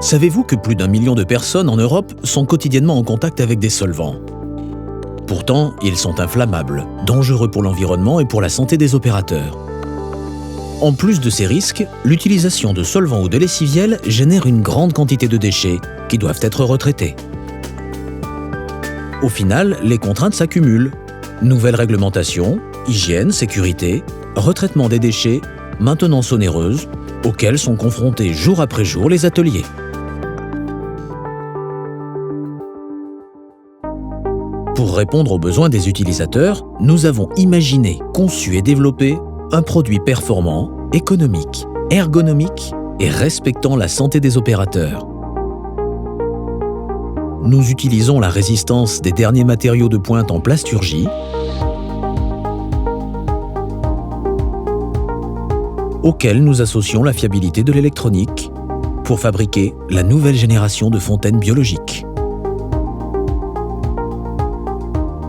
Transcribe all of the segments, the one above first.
Savez-vous que plus d'1 million de personnes en Europe sont quotidiennement en contact avec des solvants? Pourtant, ils sont inflammables, dangereux pour l'environnement et pour la santé des opérateurs. En plus de ces risques, l'utilisation de solvants ou de lessiviels génère une grande quantité de déchets qui doivent être retraités. Au final, les contraintes s'accumulent. Nouvelles réglementations, hygiène, sécurité, retraitement des déchets, maintenance onéreuse, auxquelles sont confrontés jour après jour les ateliers. Pour répondre aux besoins des utilisateurs, nous avons imaginé, conçu et développé un produit performant, économique, ergonomique et respectant la santé des opérateurs. Nous utilisons la résistance des derniers matériaux de pointe en plasturgie, auxquels nous associons la fiabilité de l'électronique pour fabriquer la nouvelle génération de fontaines biologiques.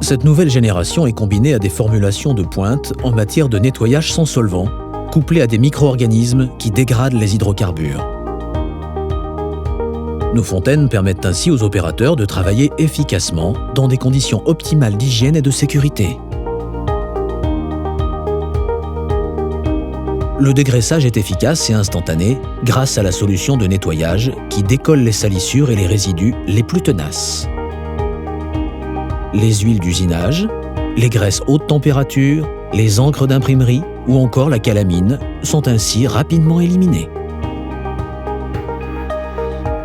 Cette nouvelle génération est combinée à des formulations de pointe en matière de nettoyage sans solvant, couplées à des micro-organismes qui dégradent les hydrocarbures. Nos fontaines permettent ainsi aux opérateurs de travailler efficacement dans des conditions optimales d'hygiène et de sécurité. Le dégraissage est efficace et instantané grâce à la solution de nettoyage qui décolle les salissures et les résidus les plus tenaces. Les huiles d'usinage, les graisses haute température, les encres d'imprimerie ou encore la calamine sont ainsi rapidement éliminées.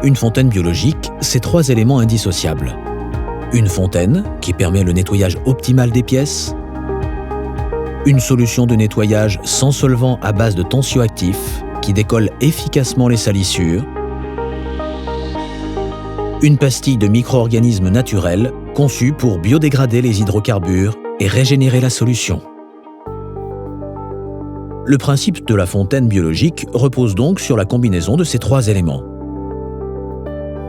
Une fontaine biologique, c'est 3 éléments indissociables. Une fontaine qui permet le nettoyage optimal des pièces, une solution de nettoyage sans solvant à base de tensioactifs qui décolle efficacement les salissures, une pastille de micro-organismes naturels conçue pour biodégrader les hydrocarbures et régénérer la solution. Le principe de la fontaine biologique repose donc sur la combinaison de ces 3 éléments.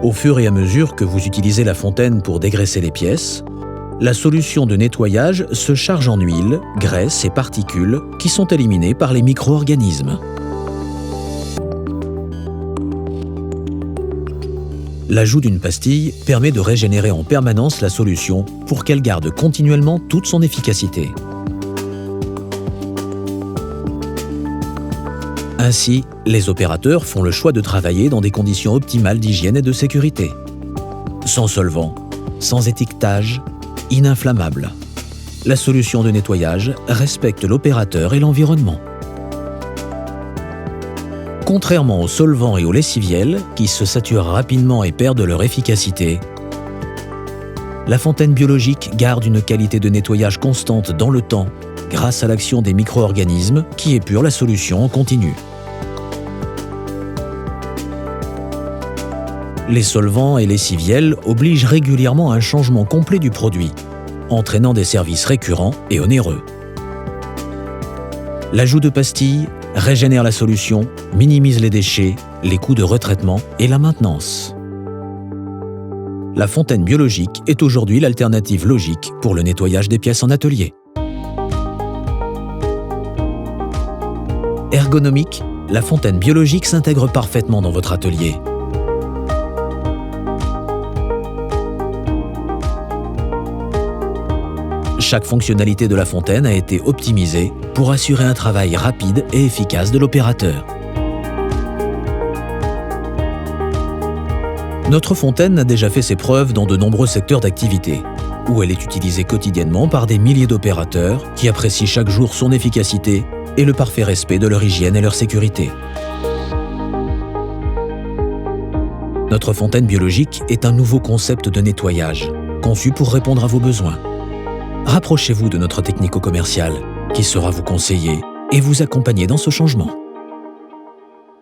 Au fur et à mesure que vous utilisez la fontaine pour dégraisser les pièces, la solution de nettoyage se charge en huile, graisse et particules qui sont éliminées par les micro-organismes. L'ajout d'une pastille permet de régénérer en permanence la solution pour qu'elle garde continuellement toute son efficacité. Ainsi, les opérateurs font le choix de travailler dans des conditions optimales d'hygiène et de sécurité. Sans solvant, sans étiquetage, ininflammable. La solution de nettoyage respecte l'opérateur et l'environnement. Contrairement aux solvants et aux lessiviels, qui se saturent rapidement et perdent leur efficacité, la fontaine biologique garde une qualité de nettoyage constante dans le temps grâce à l'action des micro-organismes qui épurent la solution en continu. Les solvants et lessiviels obligent régulièrement à un changement complet du produit, entraînant des services récurrents et onéreux. L'ajout de pastilles régénère la solution, minimise les déchets, les coûts de retraitement et la maintenance. La fontaine biologique est aujourd'hui l'alternative logique pour le nettoyage des pièces en atelier. Ergonomique, la fontaine biologique s'intègre parfaitement dans votre atelier. Chaque fonctionnalité de la fontaine a été optimisée pour assurer un travail rapide et efficace de l'opérateur. Notre fontaine a déjà fait ses preuves dans de nombreux secteurs d'activité, où elle est utilisée quotidiennement par des milliers d'opérateurs qui apprécient chaque jour son efficacité et le parfait respect de leur hygiène et leur sécurité. Notre fontaine biologique est un nouveau concept de nettoyage, conçu pour répondre à vos besoins. Rapprochez-vous de notre technico-commercial, qui saura vous conseiller et vous accompagner dans ce changement.